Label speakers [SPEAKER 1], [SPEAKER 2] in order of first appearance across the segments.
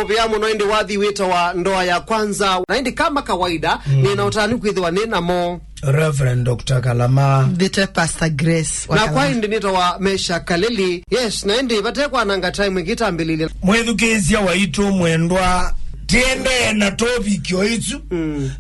[SPEAKER 1] muvia muno indi wathi wita wa ndoa ya kwanza na indi kama kawaida nina utani kwithiwa nina mo
[SPEAKER 2] Rev.Kalama
[SPEAKER 3] Vite Pastor Grace
[SPEAKER 1] na kwa indi nito wa Meshack Kaleli. Yes, na indi vatekwa nanga time ikitambilile
[SPEAKER 2] mwethukizia waitu mwendwa tiende na topic yoitu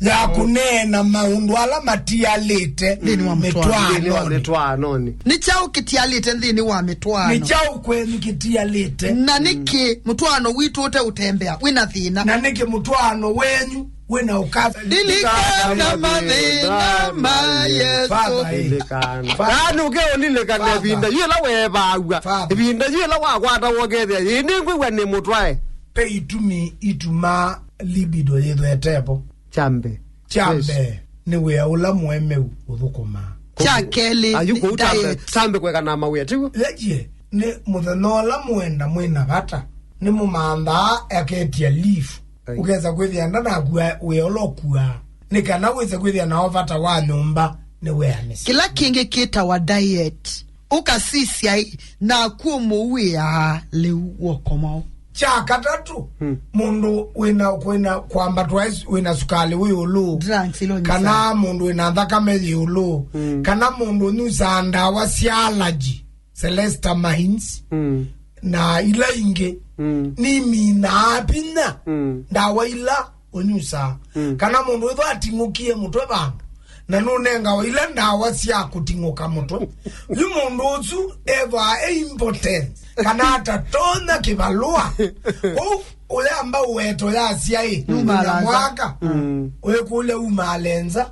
[SPEAKER 2] ya kunena maundu ala Kitialite
[SPEAKER 1] Mitwaanoni
[SPEAKER 3] ni chao Kitialite ndini wa Mitwaano
[SPEAKER 2] ni chao kwenu Kitialite
[SPEAKER 3] na niki Mitwaano witu ute utembea wina thina
[SPEAKER 2] na niki Mitwaano wenyu wena ukaza
[SPEAKER 3] dilikana madhina mayesu
[SPEAKER 1] Ani ukeo nilekana vinda yela weba vinda yela wakwata wogethia yindi ngwe ni mutwae
[SPEAKER 2] pe ituma libido yedo etepo
[SPEAKER 1] chambe
[SPEAKER 2] ni wea ula mwemeu uthukuma
[SPEAKER 3] chakeli
[SPEAKER 1] ayuko utambe chambe kweka na mawe tigo
[SPEAKER 2] leje ni muthanola mwenda mwina bata ni mumanda aketia leaf ukeza kwithia ndana kwa weolokua ni kana weze kwithia na ovata wa nyumba ni awareness
[SPEAKER 3] kila kingi kita wa diet ukasisia na kuumuwia leuo komao
[SPEAKER 2] chaka tatu mundu wina kwamba twice wina sukali wiulu kana mundu wina thakame yiulu kana mundu nusanda wa allergy Celesta Mines na ila inge ni mina apina ndawa ila onyusa kana mundu witho atingukie mutwe banga na nunenga wa ila ndawa cia kutinguka mutwe yu mundu uzu ever important kana atatona kibalua ule amba uweto ya siai mwaka ule kule umalenza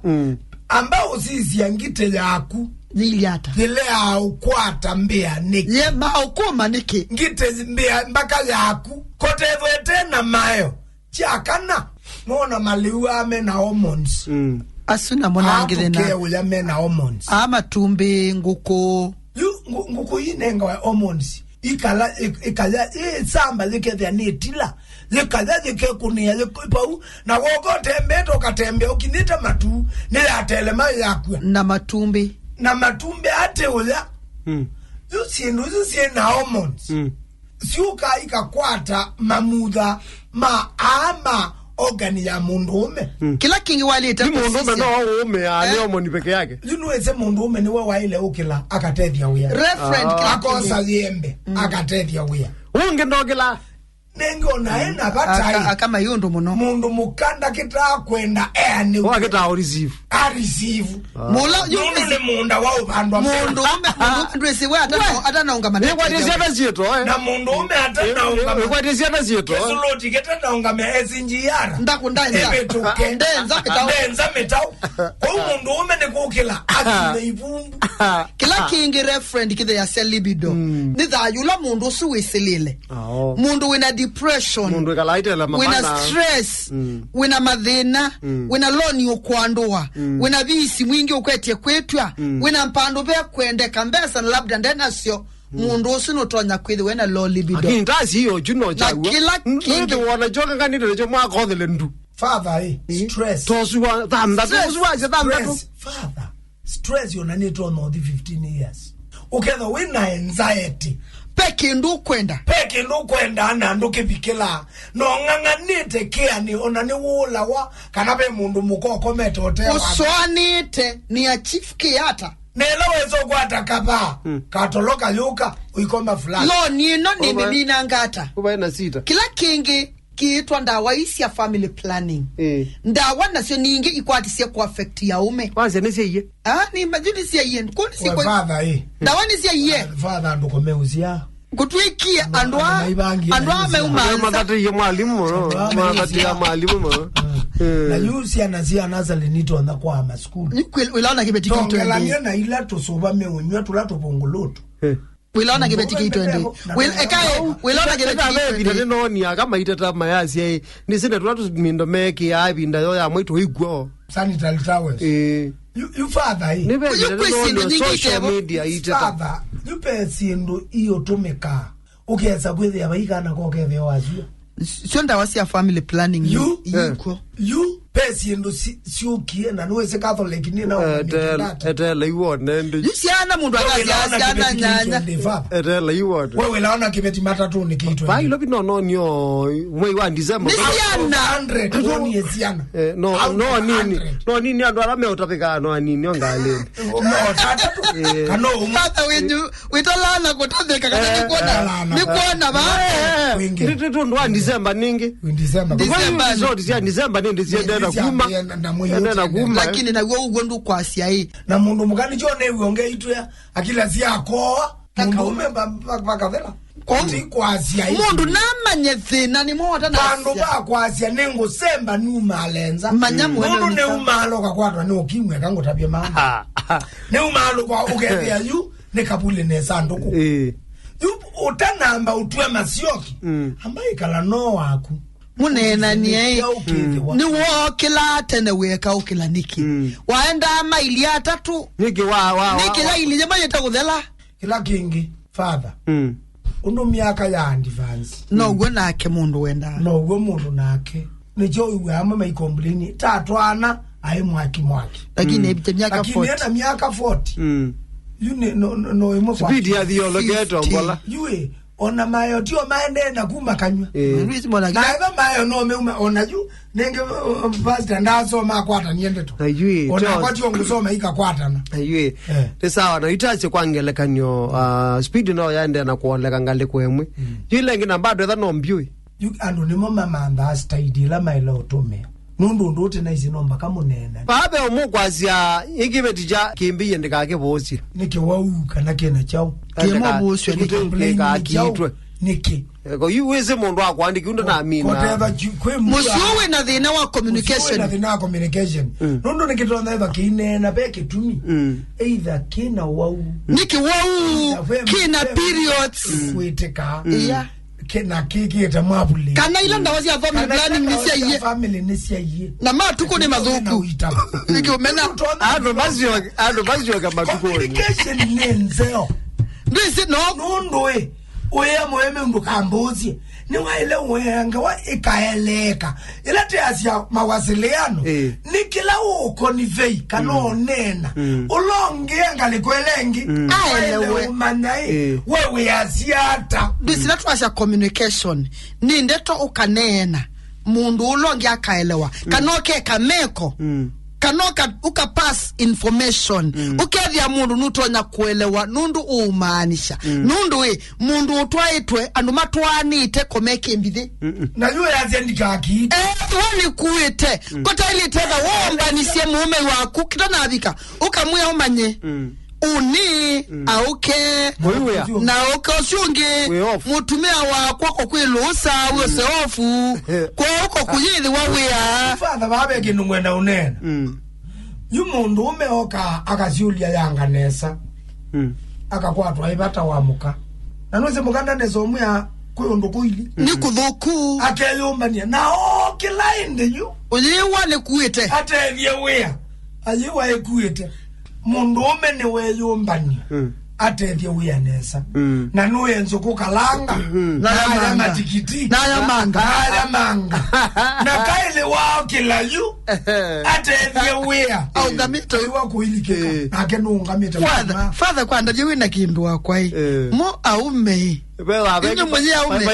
[SPEAKER 2] amba usisi yangite yaku
[SPEAKER 3] ziliata
[SPEAKER 2] zile au kwata mbea niki
[SPEAKER 3] ye maokoma niki
[SPEAKER 2] ngite mbea mbaka yaku kote vwete na mayo chakana mona maliwa ame na hormones
[SPEAKER 3] asuna mona angile na
[SPEAKER 2] hapuke ule ame na hormones
[SPEAKER 3] ama tumbi nguko
[SPEAKER 2] nguko yinenga wa hormones ikala samba likethia netila likala likekunia likipau na wogote mbeto katembe ukinita matu nile mayo yakwa
[SPEAKER 3] na matumbi
[SPEAKER 2] ate ula yusindu na hormones siuka ikakwata mamudha ama organi ya mundume
[SPEAKER 3] kila kingi walita
[SPEAKER 1] mundume no ume ani hormone peke yake
[SPEAKER 2] yunuweze mundume ni wa ile ukila akatethia uya
[SPEAKER 3] referent
[SPEAKER 2] akosa yembe akatethia uya
[SPEAKER 1] unge ndogela
[SPEAKER 2] nengo naena batai
[SPEAKER 3] kama yondo muno
[SPEAKER 2] mundu mukanda kita kwenda ni
[SPEAKER 1] wa kita receive
[SPEAKER 3] mula
[SPEAKER 2] yuni ni munda wa upandwa
[SPEAKER 3] mundu ndwese we atanaunga maneno
[SPEAKER 1] ni kwa dizeta zito
[SPEAKER 2] na mundu atanaunga
[SPEAKER 1] kwa dizeta zito
[SPEAKER 2] kesuloti ketanaunga mezinjiara
[SPEAKER 3] ndakundanza
[SPEAKER 2] ebetuke ndenza metau kwa mundu ni kukila akine ivumbu
[SPEAKER 3] kila kingi referent kithe ya libido ni thayula mundu suwisilile mundu wina depression
[SPEAKER 1] mundu kalaitela mabana
[SPEAKER 3] wina stress wina madhina wina loni ukwandua wina visi mwingi ukwetie kwetwa wina mpando be kwende kambesa na labda ndena sio mundu usinotonya kwithi wena low libido
[SPEAKER 1] ndazi hiyo juno chawa
[SPEAKER 3] kila kingi
[SPEAKER 1] wana joka kanito jo mwa kodele ndu
[SPEAKER 2] father stress
[SPEAKER 1] tosuwa thamba
[SPEAKER 2] father stress yonanito no 15 years uketho wina anxiety
[SPEAKER 3] peke ndu kwenda
[SPEAKER 2] na ndu kipikila no nganganite kia ni onani wula wa kanabe mundu mukoko metote
[SPEAKER 3] uswanite ni a chief kiata
[SPEAKER 2] nela wezo kwata kapa katoloka yuka uikoma fulani
[SPEAKER 3] lo nino ni mimina ngata
[SPEAKER 1] kubaina sita
[SPEAKER 3] kila kingi kiitwa ndawa isi ya family planning ndawa nasio ningi ikwatisia ku affect ya ume
[SPEAKER 1] kwanza nisiye
[SPEAKER 3] ni majuni siya yen kuni si
[SPEAKER 2] kwa father
[SPEAKER 3] ndawa ni siya yen
[SPEAKER 2] father ndo komeuzia
[SPEAKER 3] kutwikia andwa meuma
[SPEAKER 1] madhati ya mwalimu
[SPEAKER 2] na yusi anazia nazali nito anda kwa ama school
[SPEAKER 3] wilaona kibetiki ito
[SPEAKER 2] ende na ila tusoba meunywa tulato pongoloto
[SPEAKER 3] wilaona kibetiki ito ende wilaona kibetiki ito ende
[SPEAKER 1] no ni akama itata mayasi ni sine tulato mindo meki ya binda yo ya mwitu igwo
[SPEAKER 2] sanitary towels you father
[SPEAKER 1] social media itata
[SPEAKER 2] father you pesindu iyo tumeka ukeza kwethia baikana ko kethe wazio
[SPEAKER 3] sio ndawa sia family planning
[SPEAKER 2] you pesi ndo siukie na nuweze Catholic ni na
[SPEAKER 1] etela iwone ndi
[SPEAKER 3] yisiana mundu akasiana nyanya
[SPEAKER 1] etela iwone
[SPEAKER 2] wewe laona kibeti matatu ni kitu
[SPEAKER 1] ba ilo binono nyo mwezi wa December
[SPEAKER 2] yisiana 100 ni yisiana no nini ando alame utapika no nini ongaleni no tatu kano
[SPEAKER 3] umata wenyu witolana kutondeka kana nikuona ba
[SPEAKER 1] ndito ndo December ningi December nindi siendera kuma nenda kuma
[SPEAKER 3] lakini na wewe ugondu kwasia hii
[SPEAKER 2] na mundu mugani jone wionge itu ya akila siako mundu umemba bakavela konti kwasia hii
[SPEAKER 3] mundu namanye thina ni mwota na
[SPEAKER 2] bandu ba kwasia nengo semba numa lenza mundu ne umalo kakwatwa ne okimwe kango tabye mama ne umalo kwa ukethia yu ne kabule ne sanduku utanamba utwe masioki ambaye kala no waku
[SPEAKER 3] munena ni wo tene weka ukila niki waenda maili 3
[SPEAKER 1] niki wa
[SPEAKER 3] niki la ili jamaa yetakuthela
[SPEAKER 2] kila kingi father uno miaka ya advance
[SPEAKER 3] no gwe nake mundu wenda
[SPEAKER 2] no gwe mundu nake nicho iwe ama mai complain tatwana ai mwaki
[SPEAKER 3] lakini ebite miaka 40
[SPEAKER 2] lakini ena miaka 40 you no imo
[SPEAKER 1] speed ya theologeto mbola
[SPEAKER 2] yue ona mayo tio maende na kuma kanywa na eba mayo no me ona ju nenge pastor ndaso makwata niende to
[SPEAKER 1] ayui
[SPEAKER 2] ona kwati ngusoma ikakwata na
[SPEAKER 1] ayui sawa na itache kwangelekanyo speed no yaende na kuoleka ngale kwemwe yile ngina bado tha no mbiui
[SPEAKER 2] you ando ni mama manda staidila mailo tome nundu ndote na izinomba kamunena
[SPEAKER 1] babe omugwazia ikibetija kimbiye ndikake bosi
[SPEAKER 2] niki wauka na kena chao
[SPEAKER 3] kemo boswe
[SPEAKER 1] ndika kitwe
[SPEAKER 2] niki
[SPEAKER 1] ko yuweze mundu akwandiki unda na amina
[SPEAKER 3] musiwe na thina wa communication
[SPEAKER 2] nundu nikitonda eva kinena peke tumi either kina wau
[SPEAKER 3] niki wau kina periods
[SPEAKER 2] kuiteka
[SPEAKER 3] yeah
[SPEAKER 2] kena kiki eta mabuli
[SPEAKER 3] kana ila ndawazi ya family
[SPEAKER 2] nisia ye
[SPEAKER 3] na matuko ni madhuku niki umena
[SPEAKER 1] ado bazio kama tuko
[SPEAKER 2] communication nenzeo
[SPEAKER 3] ndisi no
[SPEAKER 2] nundu oya moyeme ndo kambozi ni waile wenga wa ikaeleka ila teasia mawasiliano ni kila uko ni vei kano nena ulongenga likwelengi aelewe manai wewe asiata
[SPEAKER 3] ndisi natwasha communication ni ndeto ukanena mundu ulongi akaelewa kanoke kameko kanoka ukapass information ukethia mundu nutonya kuelewa nundu umaanisha nundu mundu utwaitwe andu matwanite komeke mbithi
[SPEAKER 2] na yule yazendika akiti
[SPEAKER 3] wani kuite kota ili tega womba nisie mume waku kitana abika ukamwia umanye uni auke na ukoshungi mutumia wako kwa kwilusa wose ofu kwa uko kuyithi wawia
[SPEAKER 2] father babe kindu mwenda unena yumundu umeoka akaziulia yanga nesa akakwatwa ibata wamuka na nuze muganda nezo mya kuyundu kuili
[SPEAKER 3] ni kuthuku
[SPEAKER 2] akeyumbania na kila inde yu
[SPEAKER 3] uyiwa ni kuite
[SPEAKER 2] atevye wea ayiwa ekuite mundu ume ni weyumbania atevye wea nesa na nuye nzuku kalanga na ya matikiti
[SPEAKER 3] na ya manga
[SPEAKER 2] na kaile wao kila yu atevye wea
[SPEAKER 3] au gamito
[SPEAKER 2] iwa kuili keka ake nuungamita
[SPEAKER 3] father kwa ndajiwi na kindu wakwa mo aume
[SPEAKER 1] Inyo mwenye aume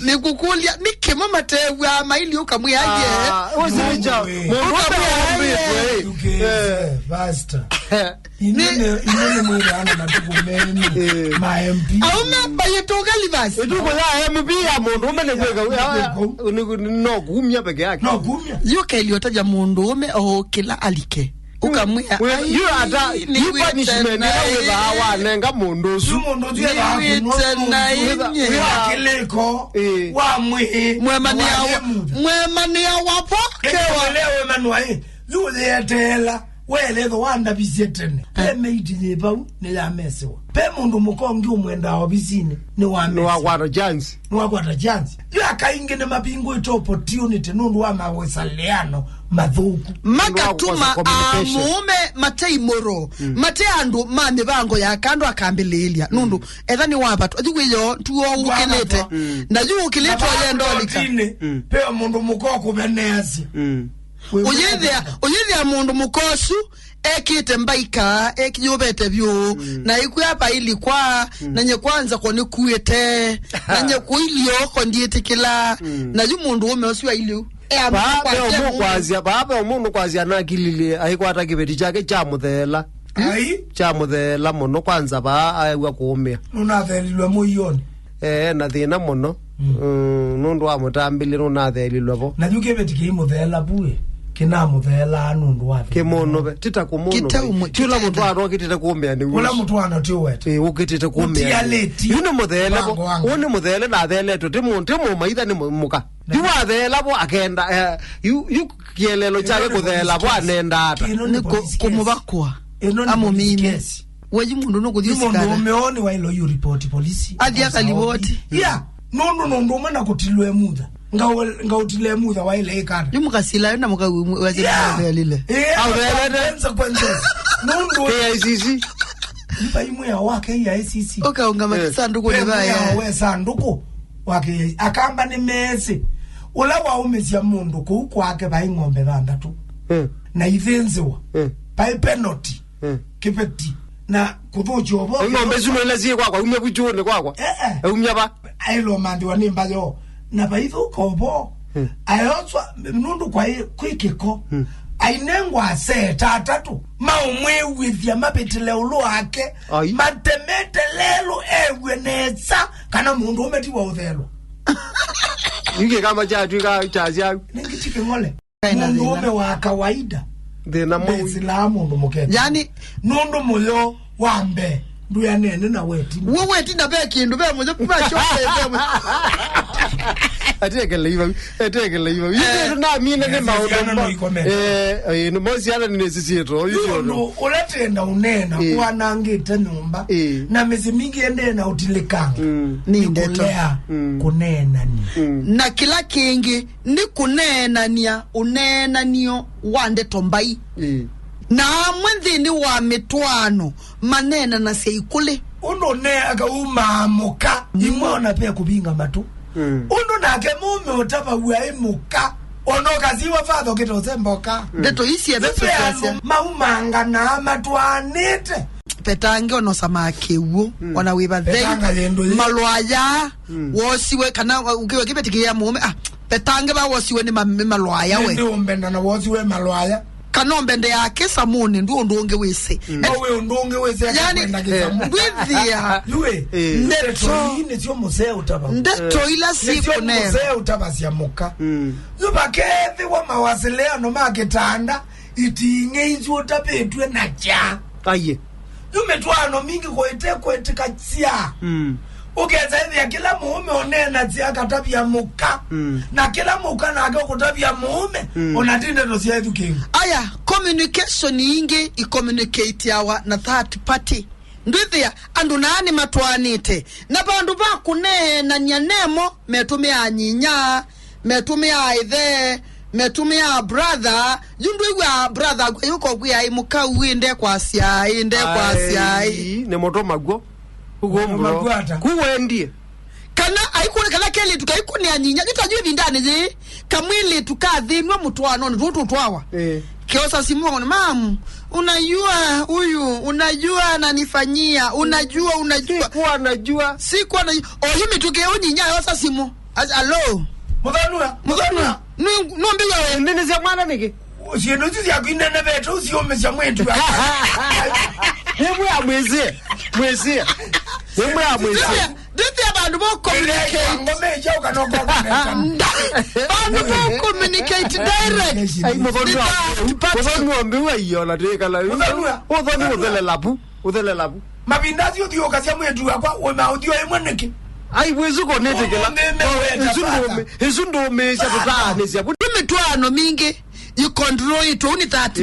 [SPEAKER 3] ni kukulia ni kema matewe maili ukamwe aje
[SPEAKER 1] usicha
[SPEAKER 2] basta inene mwili ana matukumeni ma MP
[SPEAKER 3] aume bayetoka libasi
[SPEAKER 1] nduko ya MP ya mundu ume no gumya peke yake
[SPEAKER 2] no gumya
[SPEAKER 3] yuke iliyotaja mundu ume kila alike ukamwia
[SPEAKER 1] you ata you punishment na weba awanenga mundu su
[SPEAKER 2] mundu ya wa kileko wa
[SPEAKER 3] mwemani ya wapoke
[SPEAKER 2] walewe manwae yule yatela welezo wanda bisetene pe meiti yebau ne ya mesewa pe mundu mukongi umwenda obisine ni wa mesewa
[SPEAKER 1] no wakwata chance
[SPEAKER 2] yo akainge ne mapingo ito opportunity nundu wa mawesaleano madhuku
[SPEAKER 3] makatuma amume matei moro mate andu mame bango ya kando akambilelia nundu ethani wapatu ajuwiyo tuwo ukilete na yu ukileto yendolika
[SPEAKER 2] pe mundu mukoko benezi
[SPEAKER 3] Oyethia mundu mukosu ekite mbaika ekiyobete byo na ikuyapa ilikwa na nye kwanza kone kuete na nye kuilio kondiete Kila na yu mundu umeoswa ilio
[SPEAKER 1] baba omundu kwazia na kilile aikwata kibeti chake cha muthela cha muthela muno kwanza ba aiwa kuumia
[SPEAKER 2] nunathelilwe muioni
[SPEAKER 1] na thina muno nundu wa mutambili nunathelilwe bo
[SPEAKER 2] na yukebeti ki muthela buwe kina muthela nundu wa
[SPEAKER 1] kimono be tita kumuno chula mutwano kitete kuumia ni
[SPEAKER 2] ula mutwano tiwete
[SPEAKER 1] ukitete kuumia yuno muthela bo one muthela na thele to timu maitha ni muka diwa thela bo akenda yu kielelo chake kuthela bo anenda ata
[SPEAKER 3] ni kumubakwa amo mimi weji mundu no kudisi
[SPEAKER 2] kana mundu umeoni wa ilo you report police
[SPEAKER 3] adia kaliboti
[SPEAKER 2] nundu mwana kutilwe mudha ngautile mudha wa ile ikana
[SPEAKER 3] yumukasila yona muka wazile lile
[SPEAKER 2] au kwenza nundu
[SPEAKER 1] KICC
[SPEAKER 2] nipa imu ya wake ya ICC
[SPEAKER 3] unga sanduku ni baya
[SPEAKER 2] we sanduku wake akamba ni mesi ula wa umezia mundu kwake ba ingombe bandatu na ithenzewa by penalty kipeti na kuthucho bo
[SPEAKER 1] ngombe zuno lazie kwakwa umya buchone kwakwa umya ba
[SPEAKER 2] ailo mandi wa nimba yo na baithu kobo ayotwa nundu kwa kwikiko ainengwa se tatatu maumwe withia mapetele ulo ake matemete lelo ewe neza kana mundu umetiwa uthelo
[SPEAKER 1] yike kama chatu ka chazia
[SPEAKER 2] ningitike ngole mundu ume wa kawaida
[SPEAKER 1] thina
[SPEAKER 2] Islamu ndo mukete
[SPEAKER 3] yani
[SPEAKER 2] nundu muyo wambe nduya nene na weti
[SPEAKER 3] na beki ndu be muyo pa shope
[SPEAKER 1] atekele iva yite na mina ne maodo no mosiana ni nesisito
[SPEAKER 2] yuno uletenda unena kwanangite nyumba na mizi mingi ende na utilikanga
[SPEAKER 3] ni ndeto
[SPEAKER 2] kunena ni
[SPEAKER 3] na kila kingi ni kunena nia unena nio wande tombai na mwenthini wa Mitwaano manena na seikule
[SPEAKER 2] uno ne aga umamuka imona pia kubinga matu uno nake mume utaba muka ono kaziwa fatho kitozemboka
[SPEAKER 3] ndeto isi ebeso
[SPEAKER 2] maumanga na matwanite
[SPEAKER 3] petange ono samakewo ona wiba thei malwaya wosiwe kana ukiwe kibetikia mume petange ba wosiwe ni malwaya we
[SPEAKER 2] ndio mbenda na wosiwe malwaya
[SPEAKER 3] kanombe nde yake samuni ndio ndonge wese
[SPEAKER 2] wewe ndonge wese
[SPEAKER 3] yani bwithia
[SPEAKER 2] luwe ndeto ine sio musee utaba
[SPEAKER 3] ndeto ila sipo ne
[SPEAKER 2] musee utabasia muka yubakethi wa mawasiliano makitanda itinge izo utapetwe na cha
[SPEAKER 1] aye
[SPEAKER 2] Mitwaano mingi kwete kachia ukeza hivi ya kila muume onena tia katabia muka na kila muka na ake kutabia muume onatinde dosia hivi kingu
[SPEAKER 3] aya communication ingi i-communicate yawa na third party ndwithia andu naani matwanite na bandu ba kunena nyanemo metumia nyinya metumia ithe metumia brother yundu igwa brother yuko gwa imuka uinde kwa sia
[SPEAKER 1] ne moto magwo ugombo kuwendie
[SPEAKER 3] kana aikune kala keli tukaikuni anyinya gitajwe bindane je kamwili tukathinwa Mitwaano ndutu twawa kiosa simu mamu unajua huyu unajua ananifanyia unajua
[SPEAKER 1] kwa najua
[SPEAKER 3] sikuwa najua himi tukeonyinya yosa simu allo mudhanua nombiga
[SPEAKER 1] wewe nene za mwana niki
[SPEAKER 2] usiendo zizi ya kuinene beto usiomesha mwetu
[SPEAKER 1] hebu ya mwezi
[SPEAKER 3] Diti abantu bo communicate
[SPEAKER 2] ngomeja ukanoko
[SPEAKER 3] abantu bo communicate direct
[SPEAKER 1] ai mudhanua mbiwa iyo la tekala udhele labu
[SPEAKER 2] mabindazi udio kasia mwetu akwa wema udio emweneke
[SPEAKER 1] ai wezu konete kala ezundo mesha tutane siya
[SPEAKER 3] Mitwaano mingi you control it only that